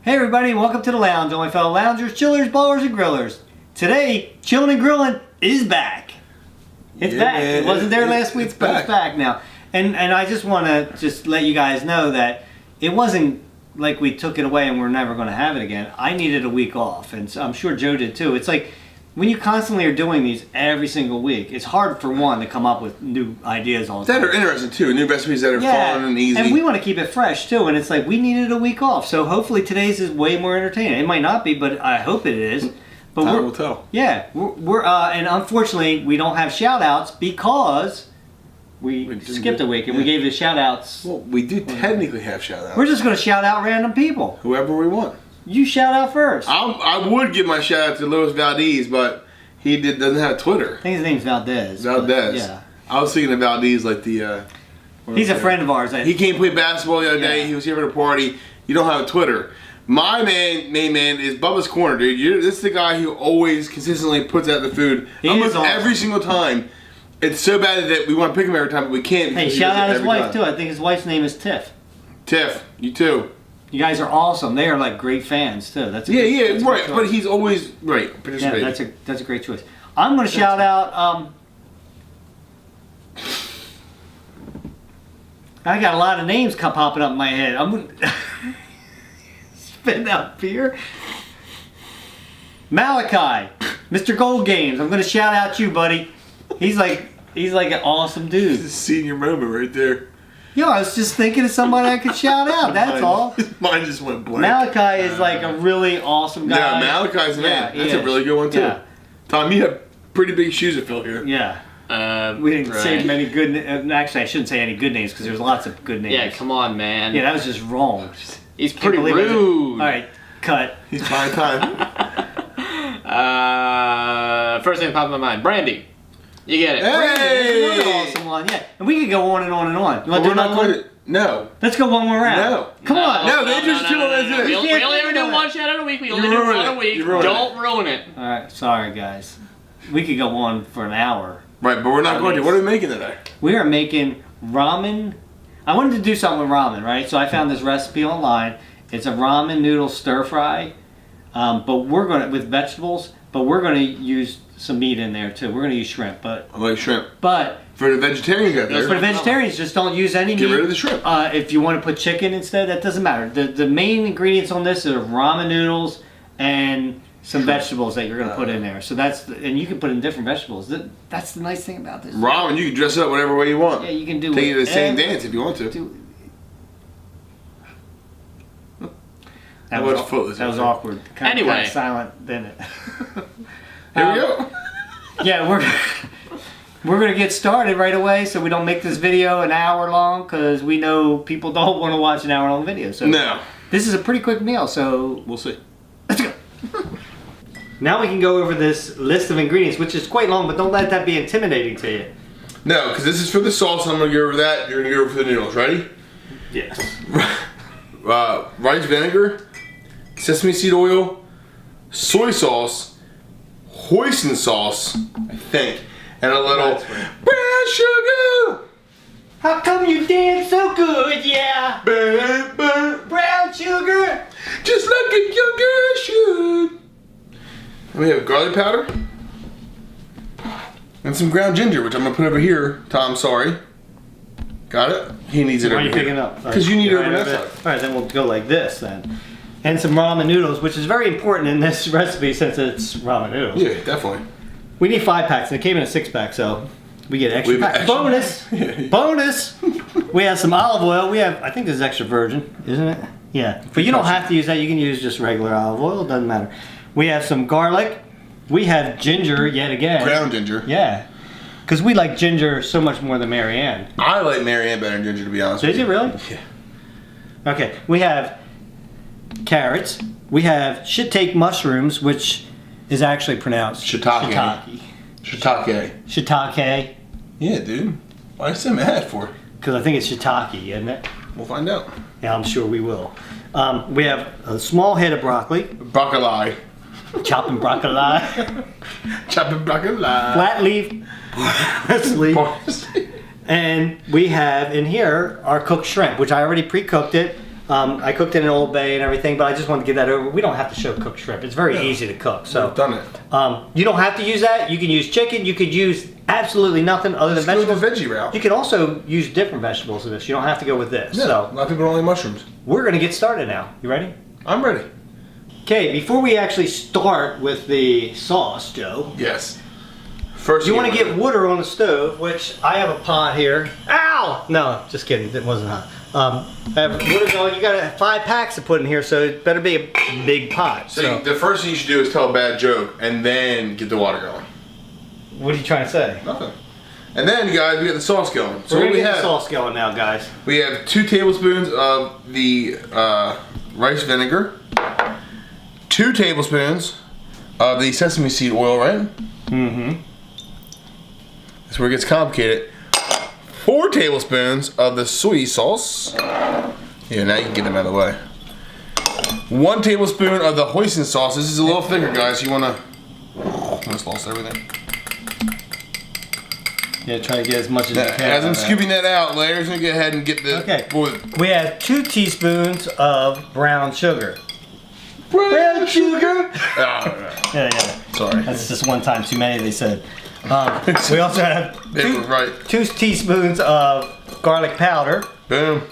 Hey everybody, welcome to the lounge, all my fellow loungers, chillers, ballers, and grillers. Today, chilling and grilling is back. It's back. Man, it wasn't there last week, but it's back now. And I just want to let you guys know that it wasn't like we took it away and we're never going to have it again. I needed a week off, and so I'm sure Joe did too. It's like when you constantly are doing these every single week, it's hard for one to come up with new ideas all the time. That are interesting too, new recipes that are fun and easy. And we want to keep it fresh too, and it's like we needed a week off. So hopefully today's is way more entertaining. It might not be, but I hope it is. But Time will tell. Yeah, we're and unfortunately we don't have shout outs because we skipped a week and we gave the shout outs. Well, we do technically have shout outs. We're just going to shout out random people. Whoever we want. You shout out first. I would give my shout out to Louis Valdez, but he doesn't have Twitter. I think his name's Valdez. Valdez. Yeah. I was thinking of Valdez like the... He's a friend of ours. He came play basketball the other day. He was here for the party. You don't have a Twitter. My main man is Bubba's Corner, dude. This is the guy who always consistently puts out the food. Almost every single time. It's so bad that we want to pick him every time, but we can't. Hey, shout out his wife too. I think his wife's name is Tiff. Tiff, you too. You guys are awesome. They are like great fans too. That's right. But he's always participating. Yeah, that's a great choice. I'm going to shout out. I got a lot of names popping up in my head. I'm going to spit out beer. Malachi, Mr. Gold Games. I'm going to shout out you, buddy. He's like an awesome dude. It's a senior moment right there. Yo, I was just thinking of somebody I could shout out. That's all. Mine just went blank. Malachi is like a really awesome guy. Yeah, Malachi's the man. That's a really good one too. Yeah. Tom, you have pretty big shoes to fill here. Yeah. We didn't say many good. Actually, I shouldn't say any good names because there's lots of good names. Yeah, come on, man. Yeah, that was just wrong. He's pretty rude. All right, cut. He's buying time. First thing that popped in my mind, Brandy. You get it. Hey! Another awesome one, yeah. And we could go on and on and on. You want to do another one? No. Let's go one more round. No. Come on. No, they just two of us. We only ever do one shout out a week. We only do one a week. Don't ruin it. All right, sorry guys. We could go on for an hour. Right, but we're not going to. What are we making today? We are making ramen. I wanted to do something with ramen, right? So I found this recipe online. It's a ramen noodle stir fry, but we're gonna with vegetables. But we're gonna use some meat in there too. We're gonna use shrimp, but I like shrimp. But for the vegetarians out there, for the vegetarians, just don't use any meat. Get rid of the shrimp. If you want to put chicken instead, that doesn't matter. The main ingredients on this are ramen noodles and some vegetables that you're gonna put in there. So and you can put in different vegetables. That's the nice thing about this. Ramen, you can dress it up whatever way you want. Yeah, you can do. Take it to the same dance if you want to. That was awkward. Kind of silent, didn't it? Here we go. Yeah, we're gonna get started right away, so we don't make this video an hour long, because we know people don't want to watch an hour long video. So no, this is a pretty quick meal. So we'll see. Let's go. Now we can go over this list of ingredients, which is quite long, but don't let that be intimidating to you. No, because this is for the sauce. I'm gonna go over that. You're gonna go over for the noodles. Ready? Yes. Rice vinegar, sesame seed oil, soy sauce, hoisin sauce, I think, and a little brown sugar. How come you dance so good, yeah? Brown sugar, just like a young girl should. And we have garlic powder and some ground ginger, which I'm gonna put over here. Tom, sorry. Got it? He needs it over here. Why are you picking it up? Because you need it over that side. All right, then we'll go like this then. And some ramen noodles, which is very important in this recipe since it's ramen noodles. Yeah, definitely. We need 5 packs, and it came in a 6-pack, so we get extra pack. Bonus! Bonus! We have some olive oil. I think this is extra virgin, isn't it? Yeah. But you don't have to use that. You can use just regular olive oil. It doesn't matter. We have some garlic. We have ginger yet again. Ground ginger. Yeah. Because we like ginger so much more than Marianne. I like Marianne better than ginger, to be honest with you. Did you really? Yeah. Okay. We have carrots. We have shiitake mushrooms, which is actually pronounced shiitake. Shiitake. Yeah, dude. Why are you so mad for? Because I think it's shiitake, isn't it? We'll find out. Yeah, I'm sure we will. We have a small head of broccoli. Broccoli. Chopping broccoli. Chopping broccoli. Flatleaf. Parsley. And we have in here our cooked shrimp, which I already pre-cooked it. I cooked it in Old Bay and everything, but I just wanted to get that over. We don't have to show cooked shrimp. It's very easy to cook. So I've done it. You don't have to use that. You can use chicken. You could use absolutely nothing other than vegetables. Go the veggie route. You can also use different vegetables in this. You don't have to go with this. Yeah, So a lot of people don't like mushrooms. we're gonna get started now. You ready? I'm ready. Okay, before we actually start with the sauce, Joe. Yes. First, You want to get water on the stove, which I have a pot here. Ow! No, just kidding. It wasn't hot. I have water going. You got 5 packs to put in here, so it better be a big pot. So the first thing you should do is tell a bad joke and then get the water going. What are you trying to say? Nothing. And then, guys, we get the sauce going. So We're what gonna we get have? the sauce going now, guys. We have 2 tablespoons of the rice vinegar, 2 tablespoons of the sesame seed oil, right? Mm-hmm. That's where it gets complicated. 4 tablespoons of the soy sauce. Yeah, now you can get them out of the way. 1 tablespoon of the hoisin sauce. This is a little thicker, guys. You wanna... Oh, almost lost everything. Yeah, try to get as much as you can. As I'm scooping that out, Larry's gonna go ahead and get the... Okay. Boy, We have 2 teaspoons of brown sugar. brown sugar! Yeah. Sorry. That's just one time too many, they said. We also have They were right. 2 teaspoons of garlic powder Boom.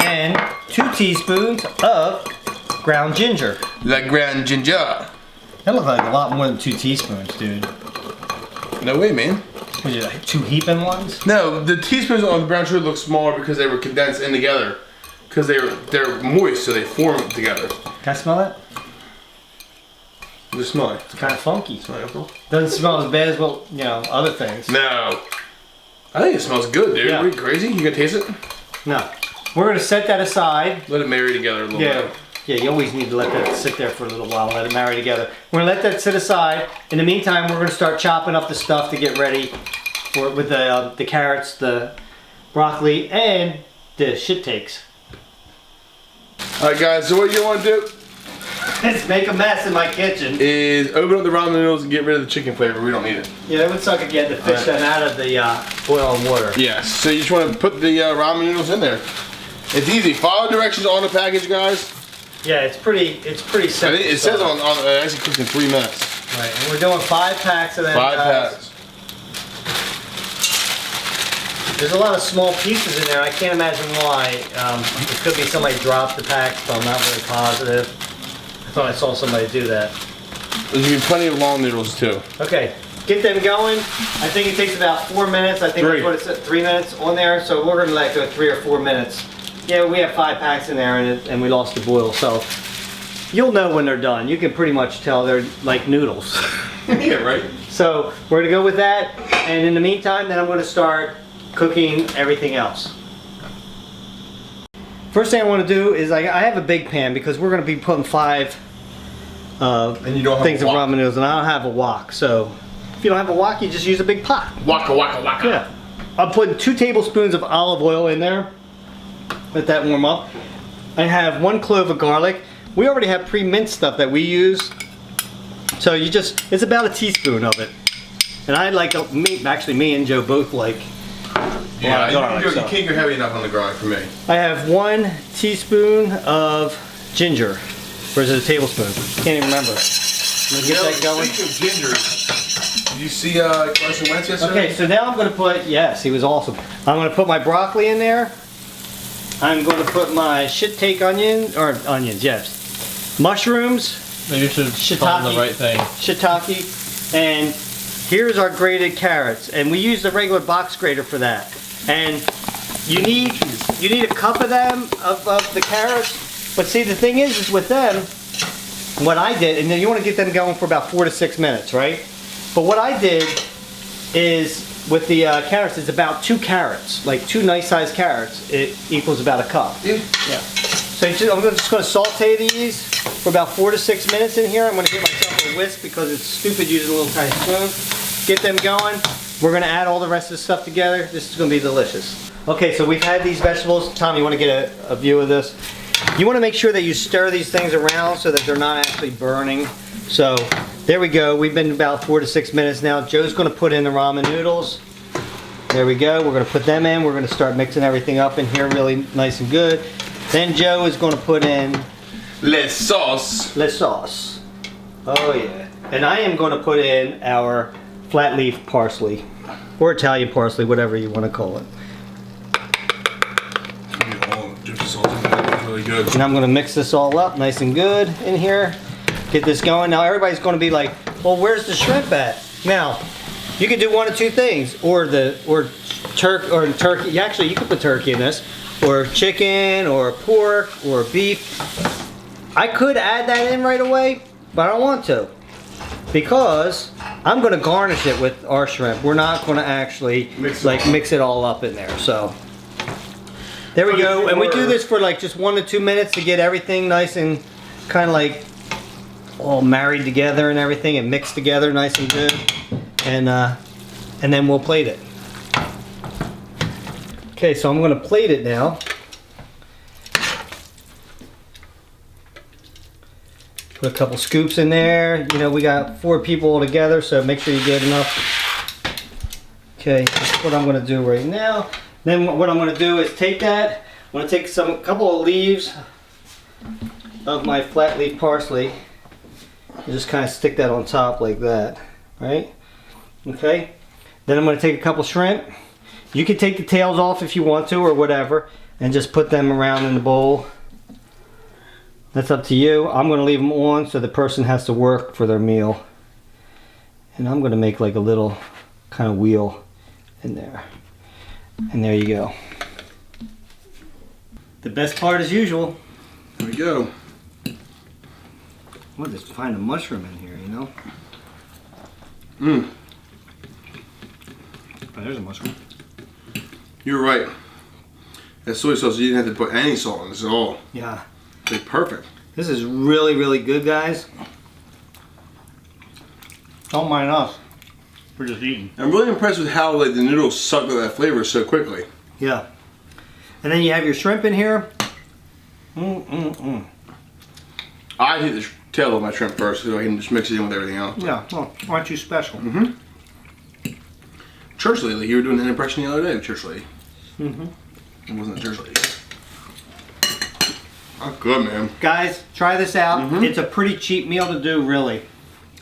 and 2 teaspoons of ground ginger. La ground ginger. That looks like a lot more than 2 teaspoons, dude. No way, man. Was it like 2 heaping ones? No, the teaspoons on the brown sugar look smaller because they were condensed in together. Because they're moist, so they form together. Can I smell it? Just smell it. It's kind of funky. Smell it, April? Doesn't smell as bad as, well, you know, other things. No. I think it smells good, dude. Yeah. Are you crazy? You gonna taste it? No. We're going to set that aside. Let it marry together a little bit. Yeah, you always need to let that sit there for a little while and let it marry together. We're going to let that sit aside. In the meantime, we're going to start chopping up the stuff to get ready for it with the carrots, the broccoli, and the shiitakes. Alright guys, so what you want to do Let's make a mess in my kitchen. is open up the ramen noodles and get rid of the chicken flavor. We don't need it. Yeah, it would suck again to fish them out of the oil and water. Yes, so you just want to put the ramen noodles in there. It's easy. Follow directions on the package, guys. Yeah, it's pretty simple. It says on it actually cooks in 3 minutes. Right, and we're doing 5 packs of them. 5 guys. packs. There's a lot of small pieces in there. I can't imagine why. It could be somebody dropped the packs, but I'm not really positive. I thought I saw somebody do that. There's gonna be plenty of long noodles too. Okay, get them going. I think it takes about 4 minutes. I think 3. that's what it said, 3 minutes on there. So we're gonna let go 3 or 4 minutes. Yeah, we have 5 packs in there, and we lost the boil. So you'll know when they're done. You can pretty much tell they're like noodles. Yeah, right. So we're gonna go with that. And in the meantime, then I'm gonna start cooking everything else. First thing I want to do is I have a big pan because we're going to be putting 5 And you don't have things a of wok. ramen noodles, and I don't have a wok. So if you don't have a wok, you just use a big pot. Waka waka waka. Yeah. I'm putting 2 tablespoons of olive oil in there. Let that warm up. I have 1 clove of garlic. We already have pre-minced stuff that we use. So it's about a teaspoon of it. And I like, actually me and Joe both like Yeah, garlic, you so. can't go heavy enough on the garlic for me. I have 1 teaspoon of ginger. Or is it a tablespoon? Can't even remember. Let me get that going. Speaking of ginger, did you see Carson Wentz yesterday? Okay, so now I'm going to put, yes, he was awesome. I'm going to put my broccoli in there. I'm going to put my shiitake onions, yes. Mushrooms, You should find the right thing. shiitake, and here's our grated carrots. And we use the regular box grater for that. And you need a cup of them, of the carrots. But see, the thing is with them, what I did, and then you want to get them going for about 4 to 6 minutes, right? But what I did is, with the carrots, it's about 2 carrots, like 2 nice sized carrots. It equals about a cup. Yeah. Yeah. So I'm just going to saute these for about 4 to 6 minutes in here. I'm going to give myself a whisk because it's stupid using a little tiny spoon. Get them going. We're going to add all the rest of the stuff together. This is going to be delicious. Okay, so we've had these vegetables. Tom, you want to get a view of this? You want to make sure that you stir these things around so that they're not actually burning. So there we go. We've been about 4 to 6 minutes now. Joe's going to put in the ramen noodles. There we go. We're going to put them in. We're going to start mixing everything up in here really nice and good. Then Joe is going to put in Le sauce. the sauce. Oh yeah. And I am going to put in our flat leaf parsley. Or Italian parsley, whatever you want to call it. Really good. And I'm going to mix this all up nice and good in here. Get this going. Now everybody's going to be like, well, where's the shrimp at? Now, you can do one of two things. Or turkey. Actually, you could put turkey in this. Or chicken, or pork, or beef. I could add that in right away, but I don't want to. Because I'm going to garnish it with our shrimp. We're not going to actually mix it all up in there. So there we go. And we do this for like just 1 to 2 minutes to get everything nice and kind of like all married together and everything and mixed together nice and good. And then we'll plate it. Okay, so I'm going to plate it now. Put a couple scoops in there. You know, we got 4 people all together, so make sure you get enough. Okay, that's what I'm going to do right now. Then what I'm going to do is take that. I'm going to take a couple of leaves of my flat leaf parsley and just kind of stick that on top like that, right? Okay. Then I'm going to take a couple shrimp. You can take the tails off if you want to or whatever, and just put them around in the bowl. That's up to you. I'm going to leave them on so the person has to work for their meal. And I'm going to make like a little kind of wheel in there. And there you go. The best part as usual. There we go. We'll just find a mushroom in here, you know? Mmm. Oh, there's a mushroom. You're right. That soy sauce, you didn't have to put any salt in this at all. Yeah. Like perfect. This is really, really good, guys. Don't mind us. We're just eating. I'm really impressed with how like the noodles sucked up that flavor so quickly. Yeah. And then you have your shrimp in here. I hit the tail of my shrimp first so I can just mix it in with everything else. Yeah, well, aren't you special? Church lady, you were doing an impression the other day of church lady. It wasn't a church lady. Oh, good, man. Guys, try this out. It's a pretty cheap meal to do, really.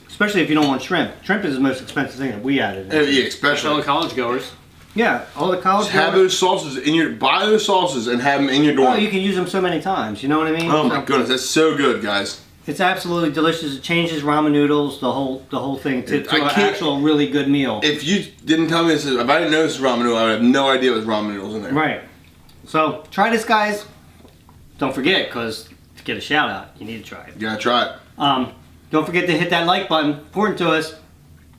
Especially if you don't want shrimp. Shrimp is the most expensive thing that we added. Yeah, especially all the college goers. Yeah, all the college just have those sauces in your, buy those sauces and have them in your dorm. Oh, you can use them so many times, you know what I mean? Oh my goodness, that's so good, guys. It's absolutely delicious. It changes ramen noodles, the whole thing to an actual really good meal. If you didn't tell me this, if I didn't know this was ramen noodle, I would have no idea it was ramen noodles in there. Right. So try this, guys. Don't forget, because to get a shout out, you need to try it. You gotta try it. Don't forget to hit that like button. Important to us.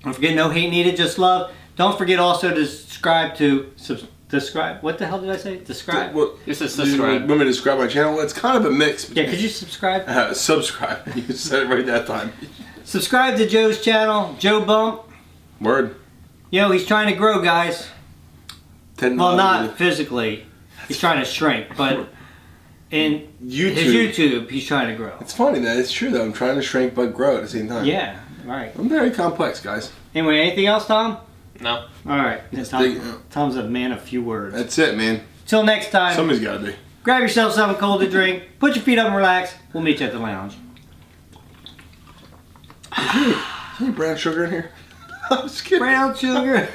Don't forget, no hate needed, just love. Don't forget also to subscribe to subscribe. What the hell did I say? Describe. You said subscribe. You want me to describe my channel? It's kind of a mix. Yeah, could you subscribe? Subscribe. You said it right that time. Subscribe to Joe's channel, Joe Bump. Word. Yo, he's trying to grow, guys. Well, not really. Physically. He's trying to shrink, but in YouTube. his YouTube, he's trying to grow. It's funny that it's true though. I'm trying to shrink but grow at the same time. Yeah, right. I'm very complex, guys. Anyway, anything else, Tom? No. All right. Tom's a man of few words. That's it, man. Till next time. Somebody's got to be. Grab yourself something cold to drink. Put your feet up and relax. We'll meet you at the lounge. Is there any brown sugar in here? I'm just kidding. Brown sugar.